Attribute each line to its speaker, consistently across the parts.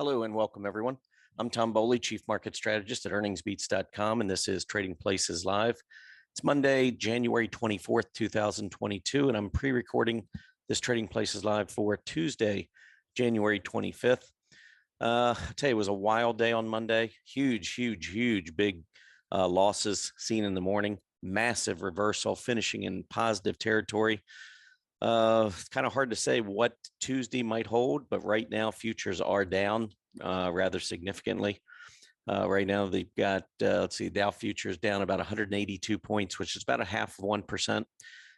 Speaker 1: Hello and welcome, everyone. I'm Tom Bowley, Chief Market Strategist at earningsbeats.com, and this is Trading Places Live. It's Monday, January 24th, 2022, and I'm pre-recording this Trading Places Live for Tuesday, January 25th. I tell you, it was a wild day on Monday. Huge, big losses seen in the morning. Massive reversal, finishing in positive territory. It's kind of hard to say what Tuesday might hold, but right now futures are down rather significantly. Right now they've got, let's see, Dow futures down about 182 points, which is about 0.5%.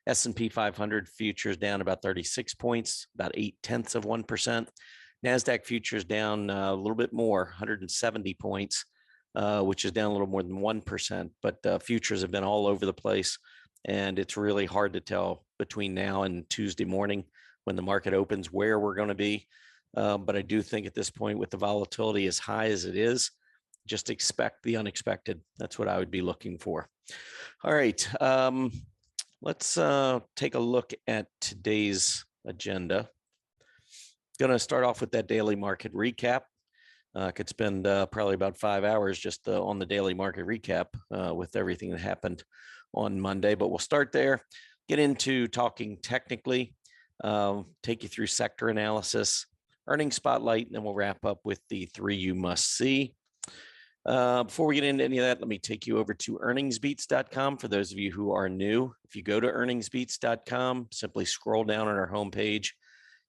Speaker 1: S&P 500 futures down about 36 points, about 0.8%. NASDAQ futures down a little bit more, 170 points, which is down a little more than 1%. But futures have been all over the place, and it's really hard to tell between now and Tuesday morning when the market opens where we're going to be. But I do think at this point, with the volatility as high as it is, just expect the unexpected. That's what I would be looking for. All right, let's take a look at today's agenda. Going to start off with that daily market recap. I could spend probably about 5 hours just on the daily market recap with everything that happened on Monday, but we'll start there, get into talking technically, take you through sector analysis, earnings spotlight, and then we'll wrap up with the 3 you must see. Before we get into any of that, let me take you over to earningsbeats.com. For those of you who are new, if you go to earningsbeats.com, simply scroll down on our homepage.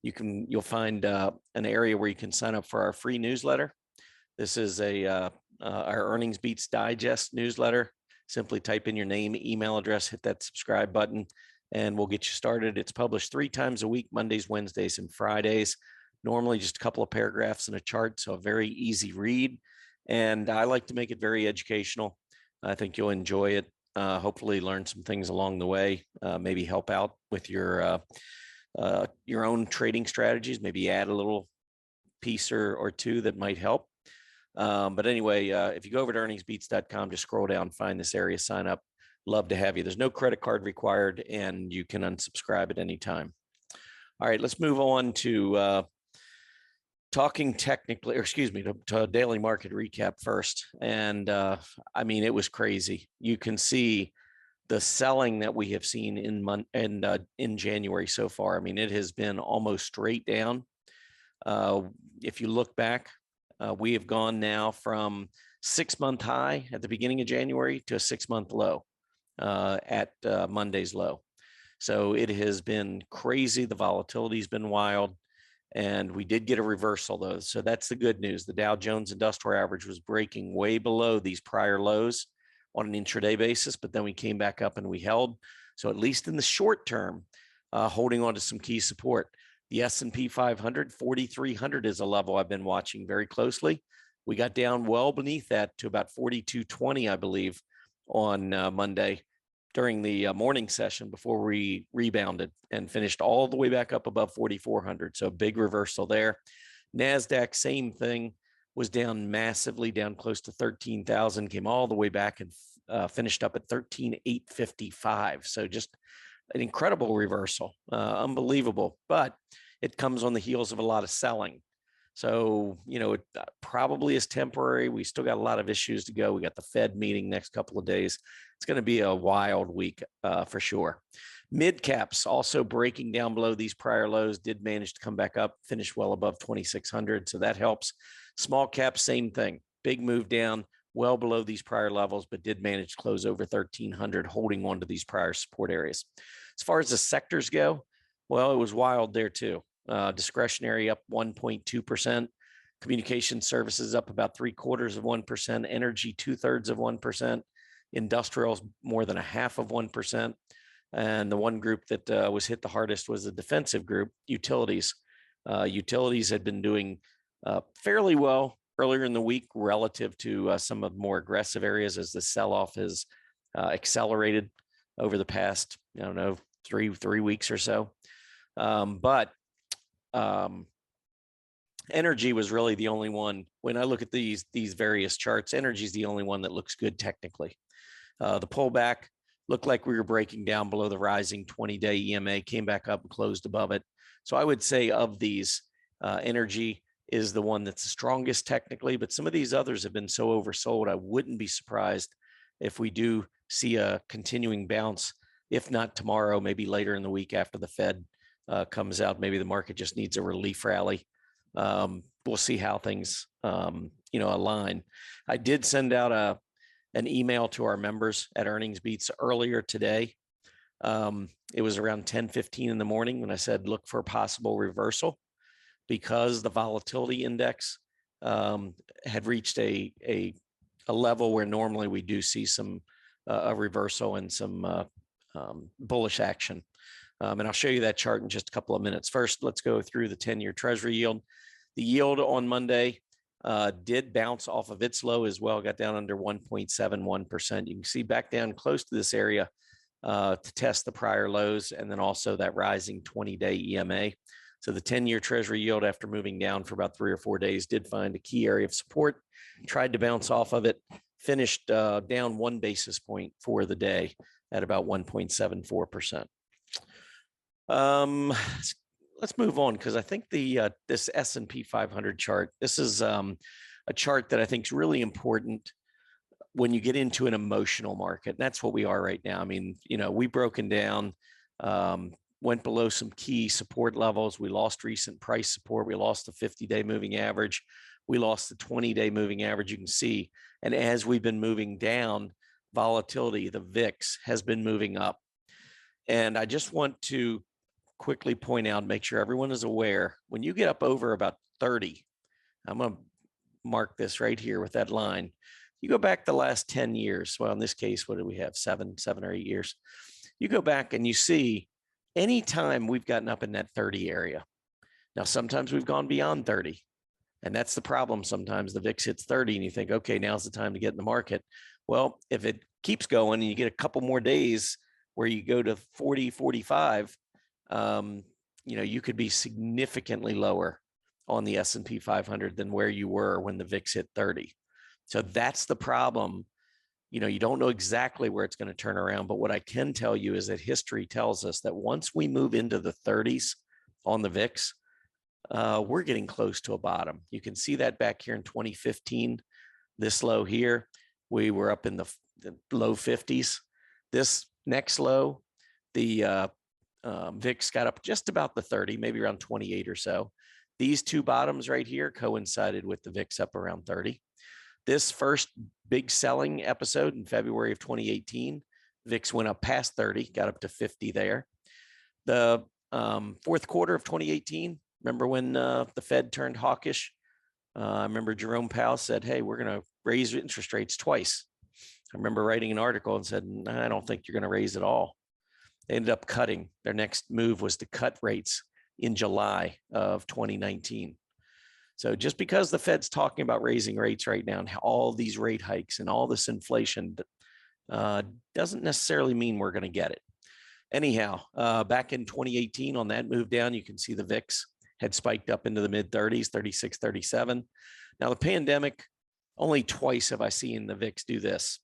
Speaker 1: You'll find an area where you can sign up for our free newsletter. This is our Earnings Beats Digest newsletter. Simply type in your name, email address, hit that subscribe button, and we'll get you started. It's published 3 times a week, Mondays, Wednesdays, and Fridays. Normally just a couple of paragraphs and a chart, so a very easy read. And I like to make it very educational. I think you'll enjoy it. Hopefully learn some things along the way, maybe help out with your own trading strategies, maybe add a little piece or two that might help. But anyway, if you go over to earningsbeats.com, just scroll down, find this area, sign up. Love to have you. There's no credit card required, and you can unsubscribe at any time. All right, let's move on to talking technically, or excuse me, to daily market recap first. And I mean, it was crazy. You can see the selling that we have seen in January so far. I mean, it has been almost straight down. If you look back, we have gone now from 6-month high at the beginning of January to a 6-month low at Monday's low. So it has been crazy. The volatility has been wild, and we did get a reversal though. So that's the good news. The Dow Jones Industrial Average was breaking way below these prior lows on an intraday basis, but then we came back up and we held. So at least in the short term, holding on to some key support. The S&P 500, 4,300 is a level I've been watching very closely. We got down well beneath that to about 4,220, I believe, on Monday during the morning session before we rebounded and finished all the way back up above 4,400. So a big reversal there. NASDAQ, same thing, was down massively, down close to 13,000, came all the way back and finished up at 13,855. So just an incredible reversal, unbelievable, but it comes on the heels of a lot of selling. So, you know, it probably is temporary. We still got a lot of issues to go. We got the Fed meeting next couple of days. It's going to be a wild week for sure. Mid caps also breaking down below these prior lows, did manage to come back up, finish well above 2,600. So that helps. Small caps, same thing. Big move down, well below these prior levels, but did manage to close over 1,300, holding on to these prior support areas. As far as the sectors go, well, it was wild there too. Discretionary up 1.2%, communication services up about 0.75%, energy 2/3%, industrials more than 0.5%, and the one group that was hit the hardest was the defensive group, utilities. Utilities had been doing fairly well earlier in the week relative to some of the more aggressive areas as the sell-off has accelerated over the past, I don't know, three weeks or so. But energy was really the only one. When I look at these various charts, energy is the only one that looks good technically. The pullback looked like we were breaking down below the rising 20-day EMA, came back up and closed above it. So I would say of these, energy is the one that's the strongest technically, but some of these others have been so oversold. I wouldn't be surprised if we do see a continuing bounce, if not tomorrow, maybe later in the week after the Fed comes out. Maybe the market just needs a relief rally. We'll see how things, align. I did send out an email to our members at Earnings Beats earlier today. It was around 10:15 in the morning when I said, look for a possible reversal, because the volatility index had reached a level where normally we do see some a reversal and some bullish action. And I'll show you that chart in just a couple of minutes. First, let's go through the 10-year Treasury yield. The yield on Monday did bounce off of its low as well, got down under 1.71%. You can see back down close to this area to test the prior lows, and then also that rising 20-day EMA. So the 10-year Treasury yield, after moving down for about 3 or 4 days, did find a key area of support, tried to bounce off of it, finished down 1 basis point for the day at about 1.74%. Let's move on, because I think this S&P 500 chart, this is a chart that I think is really important when you get into an emotional market. And that's what we are right now. I mean, we've broken down, went below some key support levels. We lost recent price support. We lost the 50-day moving average. We lost the 20-day moving average, you can see. And as we've been moving down, volatility, the VIX, has been moving up. And I just want to quickly point out, make sure everyone is aware, when you get up over about 30, I'm going to mark this right here with that line. You go back the last 10 years. Well, in this case, what do we have? Seven or 8 years. You go back and you see anytime we've gotten up in that 30 area. Now, sometimes we've gone beyond 30. And that's the problem. Sometimes the VIX hits 30 and you think, okay, now's the time to get in the market. Well, if it keeps going and you get a couple more days where you go to 40, 45, you could be significantly lower on the S&P 500 than where you were when the VIX hit 30. So that's the problem. You don't know exactly where it's going to turn around, but what I can tell you is that history tells us that once we move into the 30s on the VIX, we're getting close to a bottom. You can see that back here in 2015, this low here, we were up in the low 50s. This next low, the VIX got up just about the 30, maybe around 28 or so. These two bottoms right here coincided with the VIX up around 30. This first big selling episode in February of 2018, VIX went up past 30, got up to 50 there. The fourth quarter of 2018, remember when the Fed turned hawkish? I remember Jerome Powell said, hey, we're going to raise interest rates twice. I remember writing an article and said, I don't think you're going to raise it all. They ended up cutting. Their next move was to cut rates in July of 2019. So just because the Fed's talking about raising rates right now and all these rate hikes and all this inflation doesn't necessarily mean we're going to get it. Anyhow, back in 2018 on that move down, you can see the VIX had spiked up into the mid 30s, 36, 37. Now the pandemic, only twice have I seen the VIX do this.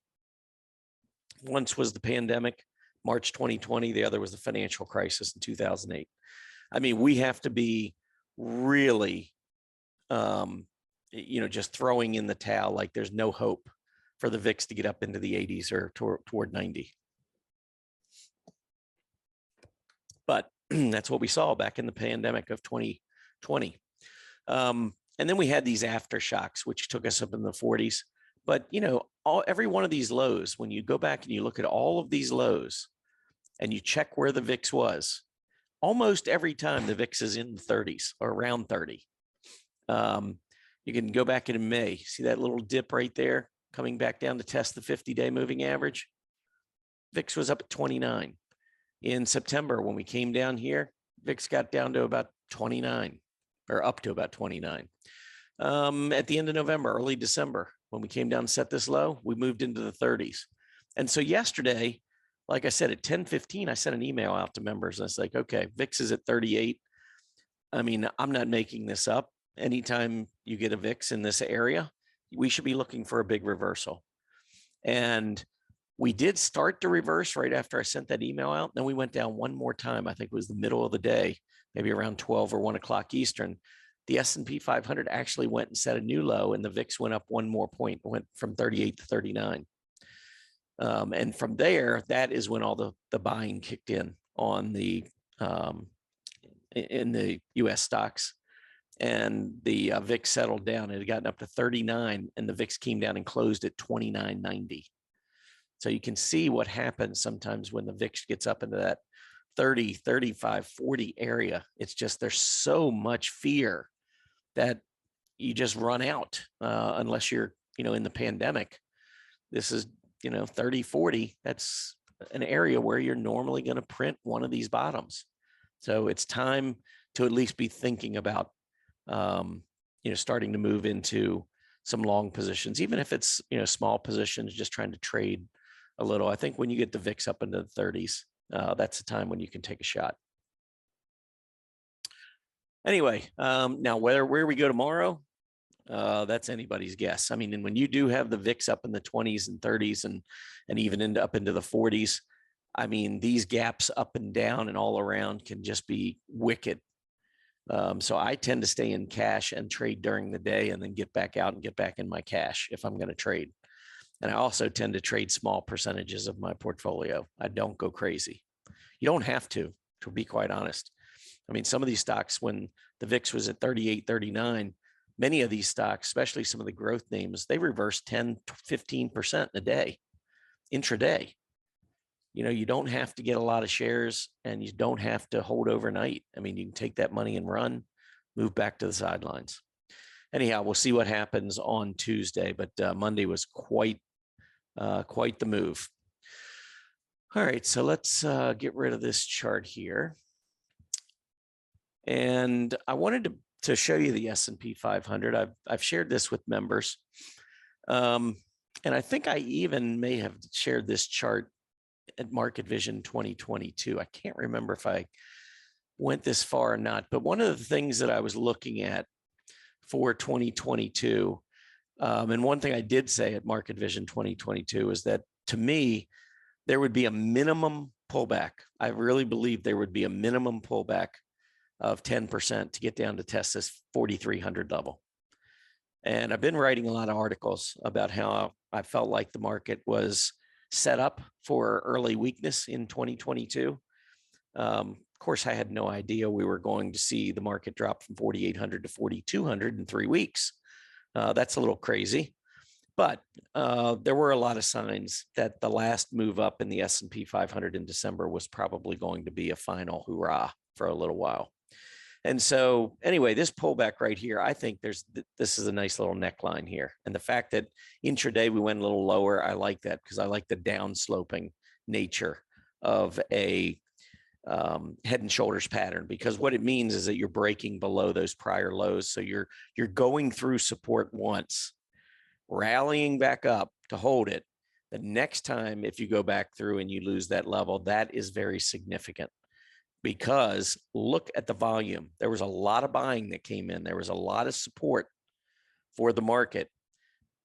Speaker 1: Once was the pandemic, March 2020. The other was the financial crisis in 2008. I mean, we have to be really, just throwing in the towel, like there's no hope for the VIX to get up into the 80s or toward 90. But that's what we saw back in the pandemic of 2020. And then we had these aftershocks, which took us up in the 40s. But, every one of these lows, when you go back and you look at all of these lows and you check where the VIX was, almost every time the VIX is in the 30s or around 30. You can go back in May, see that little dip right there coming back down to test the 50-day moving average. VIX was up at 29. In September, when we came down here, VIX got down to about 29 or up to about 29. At the end of November, early December, when we came down and set this low, we moved into the 30s. And so yesterday, like I said, at 10:15, I sent an email out to members and I was like, okay, VIX is at 38. I mean, I'm not making this up. Anytime you get a VIX in this area, we should be looking for a big reversal. And we did start to reverse right after I sent that email out. Then we went down one more time. I think it was the middle of the day, maybe around 12 or 1 o'clock Eastern. the S&P 500 actually went and set a new low, and the VIX went up one more point, went from 38 to 39. And from there, that is when all the buying kicked in on the in the U.S. stocks, and the VIX settled down. It had gotten up to 39, and the VIX came down and closed at 29.90. So you can see what happens sometimes when the VIX gets up into that 30, 35, 40 area. It's just there's so much fear that you just run out unless you're, in the pandemic. This is, 30, 40. That's an area where you're normally going to print one of these bottoms. So it's time to at least be thinking about, starting to move into some long positions, even if it's, small positions, just trying to trade a little. I think when you get the VIX up into the 30s, that's the time when you can take a shot. Anyway, now where we go tomorrow, that's anybody's guess. I mean, and when you do have the VIX up in the 20s and 30s and even up into the 40s, I mean, these gaps up and down and all around can just be wicked. So I tend to stay in cash and trade during the day, and then get back out and get back in my cash if I'm going to trade. And I also tend to trade small percentages of my portfolio. I don't go crazy. You don't have to be quite honest. I mean, some of these stocks, when the VIX was at 38, 39, many of these stocks, especially some of the growth names, they reversed 10, 15% in a day, intraday. You don't have to get a lot of shares, and you don't have to hold overnight. I mean, you can take that money and run, move back to the sidelines. Anyhow, we'll see what happens on Tuesday, but Monday was quite the move. All right, so let's get rid of this chart here. And I wanted to show you the S&P 500. I've shared this with members. And I think I even may have shared this chart at Market Vision 2022. I can't remember if I went this far or not, but one of the things that I was looking at for 2022, and one thing I did say at Market Vision 2022 is that, to me, there would be a minimum pullback. I really believe there would be a minimum pullback of 10% to get down to test this 4,300 level. And I've been writing a lot of articles about how I felt like the market was set up for early weakness in 2022. Of course, I had no idea we were going to see the market drop from 4,800 to 4,200 in 3 weeks. That's a little crazy, but there were a lot of signs that the last move up in the S&P 500 in December was probably going to be a final hurrah for a little while. And so anyway, this pullback right here, I think this is a nice little neckline here. And the fact that intraday we went a little lower, I like that, because I like the downsloping nature of a head and shoulders pattern, because what it means is that you're breaking below those prior lows. So you're going through support once, rallying back up to hold it. The next time, if you go back through and you lose that level, that is very significant. Because look at the volume. There was a lot of buying that came in. There was a lot of support for the market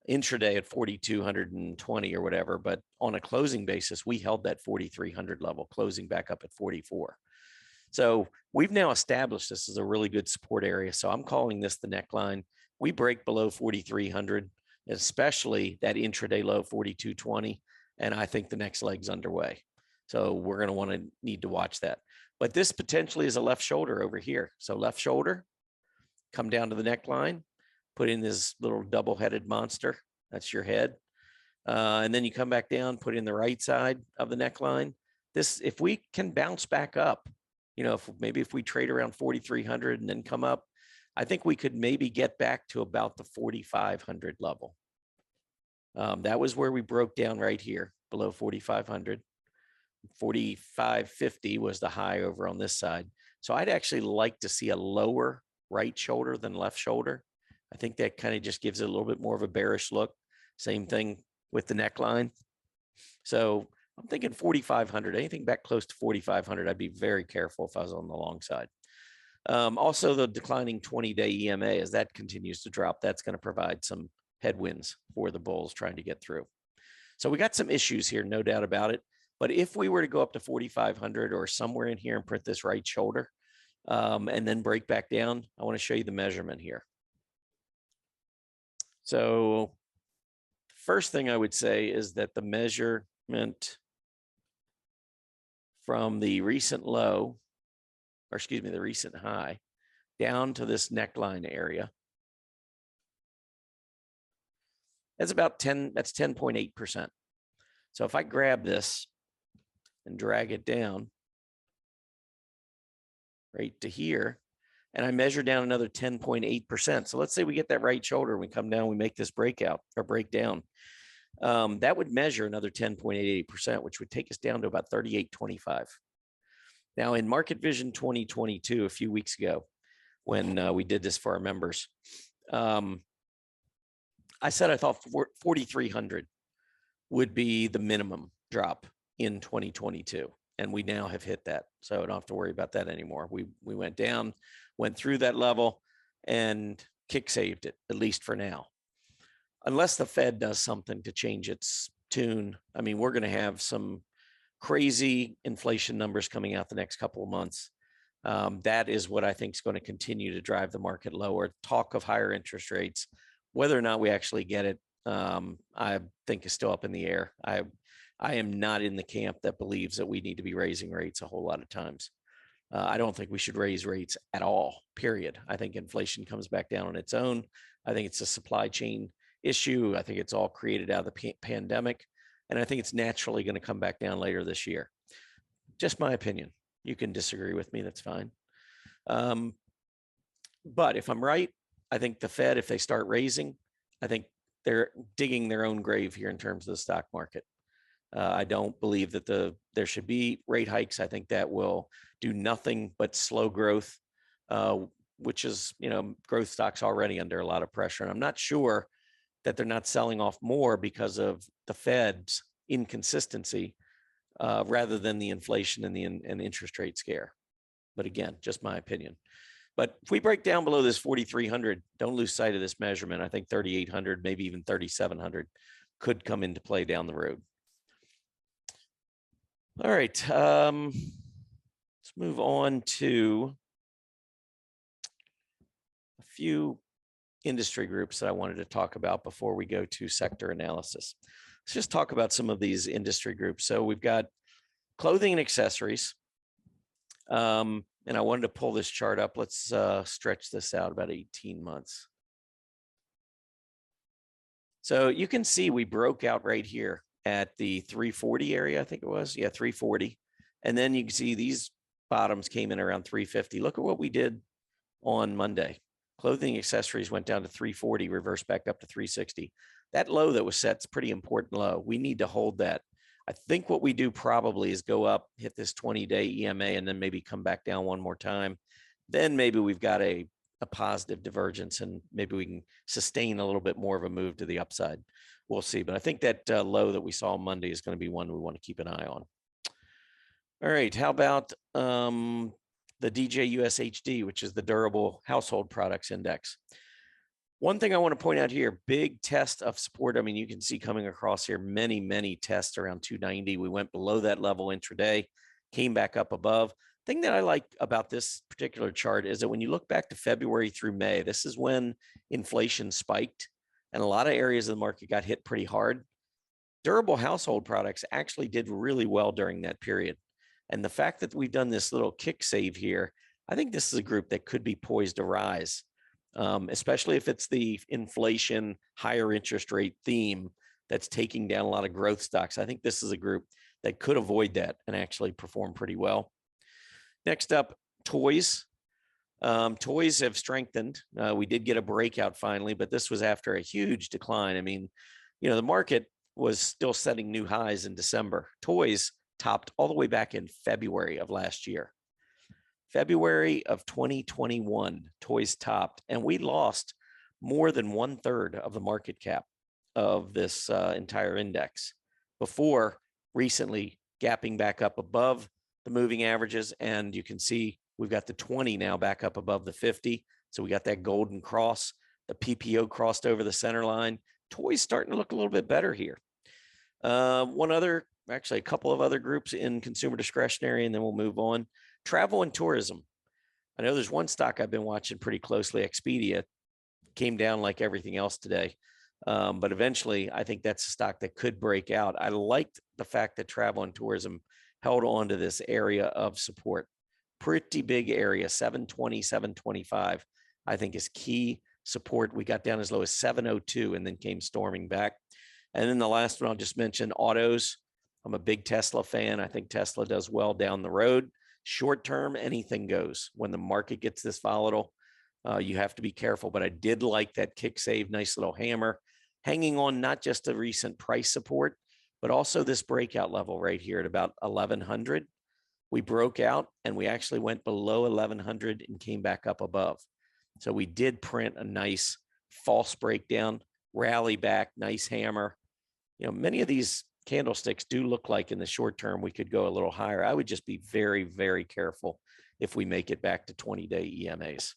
Speaker 1: intraday at 4,220 or whatever. But on a closing basis, we held that 4,300 level, closing back up at 44. So we've now established this as a really good support area. So I'm calling this the neckline. We break below 4,300, especially that intraday low 4,220. And I think the next leg's underway. So we're going to need to watch that. But this potentially is a left shoulder over here. So left shoulder, come down to the neckline, put in this little double-headed monster. That's your head. And then you come back down, put in the right side of the neckline. This, if we can bounce back up, if we trade around 4,300 and then come up, I think we could maybe get back to about the 4,500 level. That was where we broke down right here, below 4,500. 4,550 was the high over on this side. So I'd actually like to see a lower right shoulder than left shoulder. I think that kind of just gives it a little bit more of a bearish look. Same thing with the neckline. So I'm thinking 4,500, anything back close to 4,500, I'd be very careful if I was on the long side. Also, the declining 20-day EMA, as that continues to drop, that's going to provide some headwinds for the bulls trying to get through. So we got some issues here, no doubt about it. But if we were to go up to 4,500 or somewhere in here and print this right shoulder, and then break back down. I want to show you the measurement here. So first thing I would say is that the measurement from the recent low, or excuse me, the recent high, down to this neckline area, that's about 10.8%. So if I grab this and drag it down right to here, and I measure down another 10.8%. So let's say we get that right shoulder, we come down, we make this breakout or breakdown. That would measure another 10.88%, which would take us down to about 38.25. Now in Market Vision 2022, a few weeks ago, when we did this for our members, I said I thought 4,300 would be the minimum drop in 2022. And we now have hit that. So I don't have to worry about that anymore. We went down, went through that level, and kick saved it, at least for now. Unless the Fed does something to change its tune. I mean, we're going to have some crazy inflation numbers coming out the next couple of months. That is what I think is going to continue to drive the market lower. Talk of higher interest rates, whether or not we actually get it, I think is still up in the air. I am not in the camp that believes that we need to be raising rates a whole lot of times. I don't think we should raise rates at all, period. I think inflation comes back down on its own. I think it's a supply chain issue. I think it's all created out of the pandemic. And I think it's naturally going to come back down later this year. Just my opinion. You can disagree with me. That's fine. But if I'm right, I think the Fed, if they start raising, I think they're digging their own grave here in terms of the stock market. I don't believe that there should be rate hikes. I think that will do nothing but slow growth, which is, growth stocks already under a lot of pressure. And I'm not sure that they're not selling off more because of the Fed's inconsistency rather than the inflation and the interest rate scare. But again, just my opinion. But if we break down below this 4,300, don't lose sight of this measurement. I think 3,800, maybe even 3,700 could come into play down the road. All right, let's move on to a few industry groups that I wanted to talk about before we go to sector analysis. Let's just talk about some of these industry groups. So we've got clothing and accessories. And I wanted to pull this chart up. Let's stretch this out about 18 months. So you can see we broke out right here at the 340 area, I think it was. Yeah, 340. And then you can see these bottoms came in around 350. Look at what we did on Monday. Clothing accessories went down to 340, reversed back up to 360. That low that was set is pretty important low. We need to hold that. I think what we do probably is go up, hit this 20-day EMA, and then maybe come back down one more time. Then maybe we've got a positive divergence, and maybe we can sustain a little bit more of a move to the upside. We'll see. But I think that low that we saw on Monday is going to be one we want to keep an eye on. All right. How about the DJUSHD, which is the Durable Household Products Index? One thing I want to point out here, big test of support. I mean, you can see coming across here, many tests around 290. We went below that level intraday, came back up above. Thing that I like about this particular chart is that when you look back to February through May, this is when inflation spiked and a lot of areas of the market got hit pretty hard. Durable household products actually did really well during that period. And the fact that we've done this little kick save here, I think this is a group that could be poised to rise. Especially if it's the inflation, higher interest rate theme that's taking down a lot of growth stocks. I think this is a group that could avoid that and actually perform pretty well. Next up, toys. Toys have strengthened. We did get a breakout finally, but this was after a huge decline. I mean, the market was still setting new highs in December. Toys topped all the way back in February of last year. February of 2021, toys topped, and we lost more than 1/3 of the market cap of this entire index before recently gapping back up above the moving averages. And you can see we've got the 20 now back up above the 50. So we got that golden cross. The PPO crossed over the center line. Toys starting to look a little bit better here. A couple of other groups in consumer discretionary, and then we'll move on. Travel and tourism. I know there's one stock I've been watching pretty closely, Expedia, came down like everything else today. But eventually, I think that's a stock that could break out. I liked the fact that travel and tourism held on to this area of support. Pretty big area, 720, 725, I think is key support. We got down as low as 702 and then came storming back. And then the last one I'll just mention, autos. I'm a big Tesla fan. I think Tesla does well down the road. Short term, anything goes. When the market gets this volatile, you have to be careful. But I did like that kick save, nice little hammer, hanging on not just the recent price support, but also this breakout level right here at about 1100. We broke out and we actually went below 1100 and came back up above. So we did print a nice false breakdown, rally back, nice hammer. You know, many of these candlesticks do look like in the short term we could go a little higher. I would just be very, very careful if we make it back to 20-day EMAs.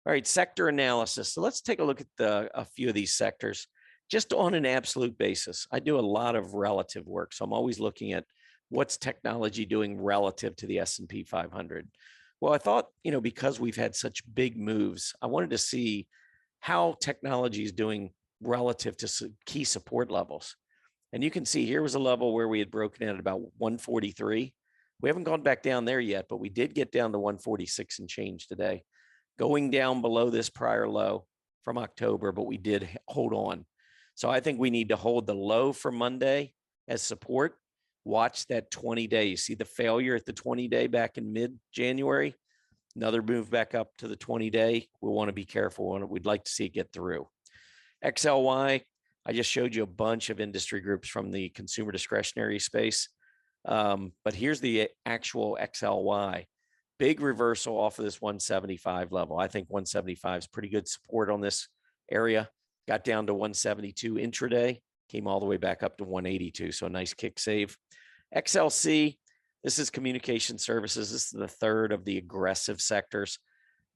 Speaker 1: All right, sector analysis. So let's take a look at a few of these sectors just on an absolute basis. I do a lot of relative work, so I'm always looking at what's technology doing relative to the S&P 500. Well, I thought, you know, because we've had such big moves, I wanted to see how technology is doing relative to key support levels. And you can see here was a level where we had broken in at about 143. We haven't gone back down there yet, but we did get down to 146 and change today, going down below this prior low from October, but we did hold on. So I think we need to hold the low for Monday as support. Watch that 20-day. You see the failure at the 20-day back in mid-January. Another move back up to the 20-day. We want to be careful. We'd like to see it get through. XLY, I just showed you a bunch of industry groups from the consumer discretionary space. But here's the actual XLY. Big reversal off of this 175 level. I think 175 is pretty good support on this area. Got down to 172 intraday, came all the way back up to 182. So a nice kick save. XLC, this is communication services. This is the third of the aggressive sectors.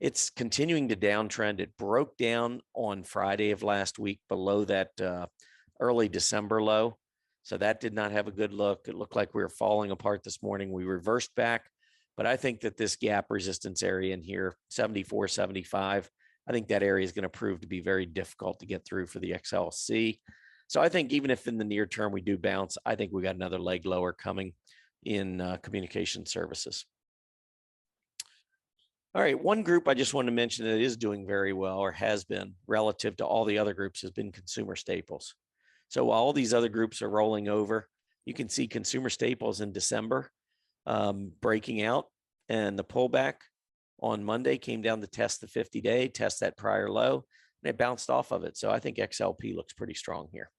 Speaker 1: It's continuing to downtrend. It broke down on Friday of last week below that early December low. So that did not have a good look. It looked like we were falling apart this morning. We reversed back. But I think that this gap resistance area in here, 74, 75, I think that area is going to prove to be very difficult to get through for the XLC. So I think even if in the near term we do bounce, I think we got another leg lower coming in communication services. All right, one group I just want to mention that is doing very well or has been relative to all the other groups has been consumer staples. So while all these other groups are rolling over, you can see consumer staples in December breaking out, and the pullback on Monday came down to test the 50-day, test that prior low, and it bounced off of it. So I think XLP looks pretty strong here.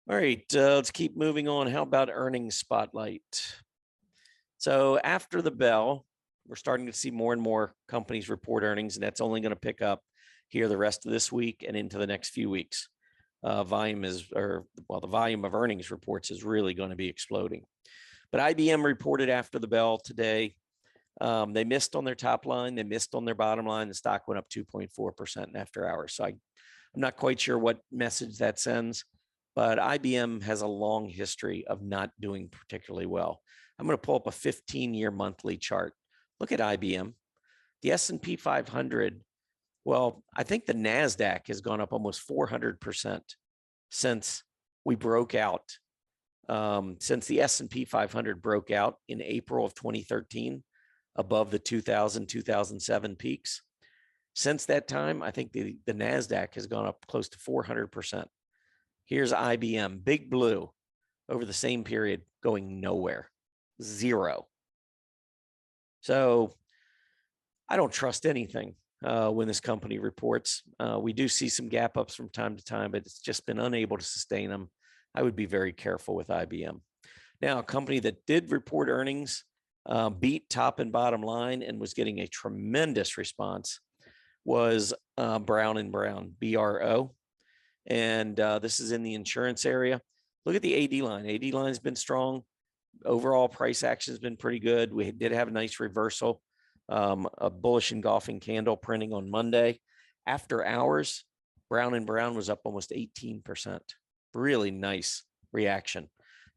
Speaker 1: All right, let's keep moving on. How about earnings spotlight? So after the bell, we're starting to see more and more companies report earnings, and that's only going to pick up here the rest of this week and into the next few weeks. The volume of earnings reports is really going to be exploding. But IBM reported after the bell today. They missed on their top line. They missed on their bottom line. The stock went up 2.4% in after hours. So I'm not quite sure what message that sends, but IBM has a long history of not doing particularly well. I'm going to pull up a 15-year monthly chart. Look at IBM. The S&P 500, well, I think the NASDAQ has gone up almost 400% since we broke out. Since the S&P 500 broke out in April of 2013, above the 2000, 2007 peaks. Since that time, I think the NASDAQ has gone up close to 400%. Here's IBM, big blue, over the same period, going nowhere, zero. So I don't trust anything when this company reports. We do see some gap ups from time to time, but it's just been unable to sustain them. I would be very careful with IBM. Now, a company that did report earnings, beat top and bottom line and was getting a tremendous response was Brown & Brown, BRO. And this is in the insurance area. Look at the AD line. AD line has been strong. Overall price action has been pretty good. We did have a nice reversal, a bullish engulfing candle printing on Monday. After hours, Brown & Brown was up almost 18%. Really nice reaction.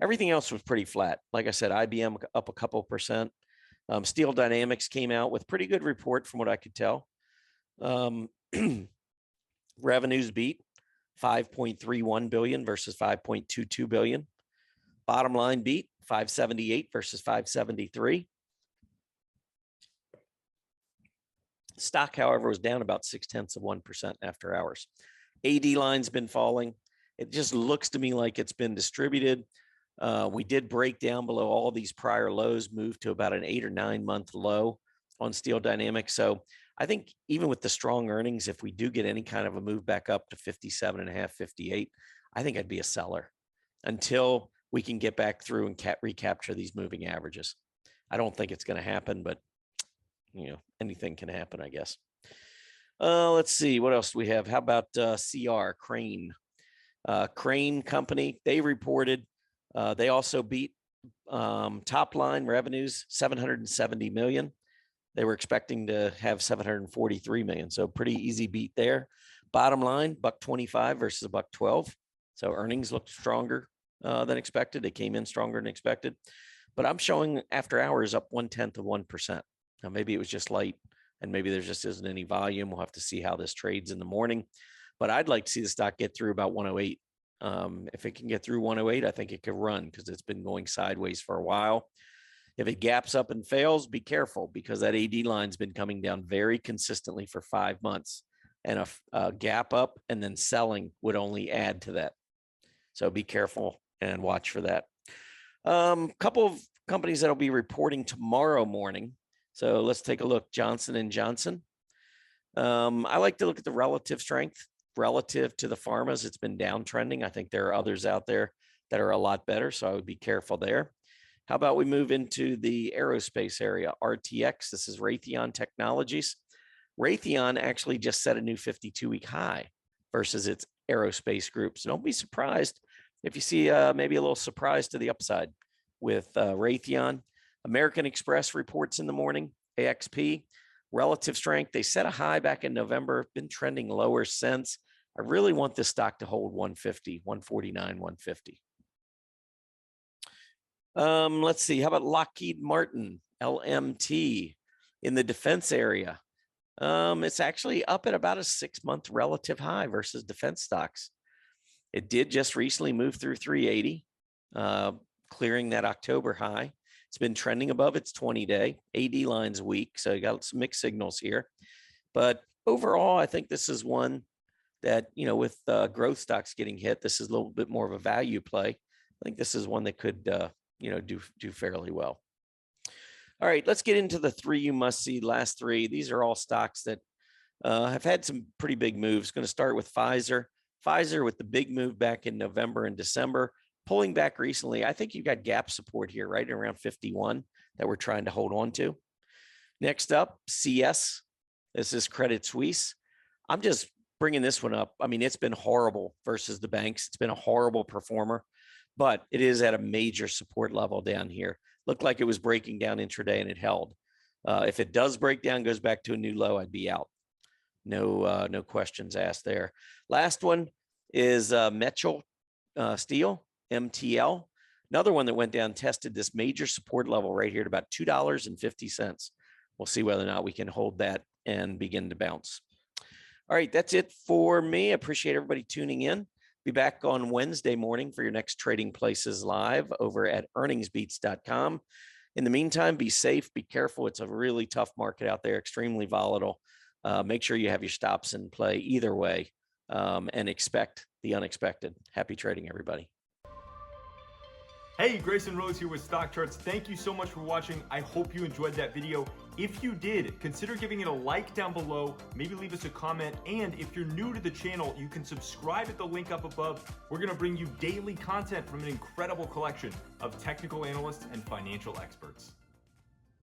Speaker 1: Everything else was pretty flat. Like I said, IBM up a couple percent. Steel Dynamics came out with pretty good report from what I could tell. Revenues beat 5.31 billion versus 5.22 billion. Bottom line beat 578 versus 573. Stock, however, was down about 0.6% after hours. AD line's been falling. It just looks to me like it's been distributed. We did break down below all these prior lows, moved to about an 8 or 9 month low on Steel Dynamics. So I think even with the strong earnings, if we do get any kind of a move back up to 57.5, 58, I think I'd be a seller until we can get back through and recapture these moving averages. I don't think it's going to happen, but anything can happen, I guess. Let's see, what else do we have? How about CR, Crane? Crane Company, they reported, they also beat top line revenues, 770 million. They were expecting to have 743 million. So pretty easy beat there. Bottom line, $1.25 versus $1.12. So earnings looked stronger than expected. They came in stronger than expected. But I'm showing after hours up 0.1%. Now, maybe it was just light and maybe there just isn't any volume. We'll have to see how this trades in the morning. But I'd like to see the stock get through about 108. If it can get through 108, I think it could run because it's been going sideways for a while. If it gaps up and fails, be careful because that AD line's been coming down very consistently for 5 months. And a gap up and then selling would only add to that. So be careful and watch for that. Couple of companies that'll be reporting tomorrow morning. So let's take a look. Johnson & Johnson. I like to look at the relative strength relative to the pharmas. It's been downtrending. I think there are others out there that are a lot better. So I would be careful there. How about we move into the aerospace area? RTX, this is Raytheon Technologies. Raytheon actually just set a new 52-week high versus its aerospace group. So don't be surprised if you see maybe a little surprise to the upside with Raytheon. American Express reports in the morning, AXP, relative strength. They set a high back in November, been trending lower since. I really want this stock to hold 150, 149, 150. Let's see. How about Lockheed Martin, LMT, in the defense area? It's actually up at about a 6-month relative high versus defense stocks. It did just recently move through 380, clearing that October high. It's been trending above its 20-day. AD line's weak, so you got some mixed signals here. But overall, I think this is one that, with growth stocks getting hit, this is a little bit more of a value play. I think this is one that could do fairly well. All right, let's get into the 3 you must see. Last 3. These are all stocks that have had some pretty big moves. Going to start with Pfizer. Pfizer with the big move back in November and December, pulling back recently. I think you got gap support here right around 51 that we're trying to hold on to. Next up, CS. This is Credit Suisse. I'm just bringing this one up. I mean, it's been horrible versus the banks. It's been a horrible performer, but it is at a major support level down here. Looked like it was breaking down intraday and it held. If it does break down, goes back to a new low, I'd be out. No questions asked there. Last one is Metchel Steel, MTL. Another one that went down, tested this major support level right here at about $2.50. We'll see whether or not we can hold that and begin to bounce. All right, that's it for me. I appreciate everybody tuning in. Be back on Wednesday morning for your next Trading Places Live over at earningsbeats.com. In the meantime, be safe, be careful. It's a really tough market out there, extremely volatile. Make sure you have your stops in play either way and expect the unexpected. Happy trading, everybody.
Speaker 2: Hey, Grayson Rose here with StockCharts. Thank you so much for watching. I hope you enjoyed that video. If you did, consider giving it a like down below, maybe leave us a comment, and if you're new to the channel, you can subscribe at the link up above. We're gonna bring you daily content from an incredible collection of technical analysts and financial experts.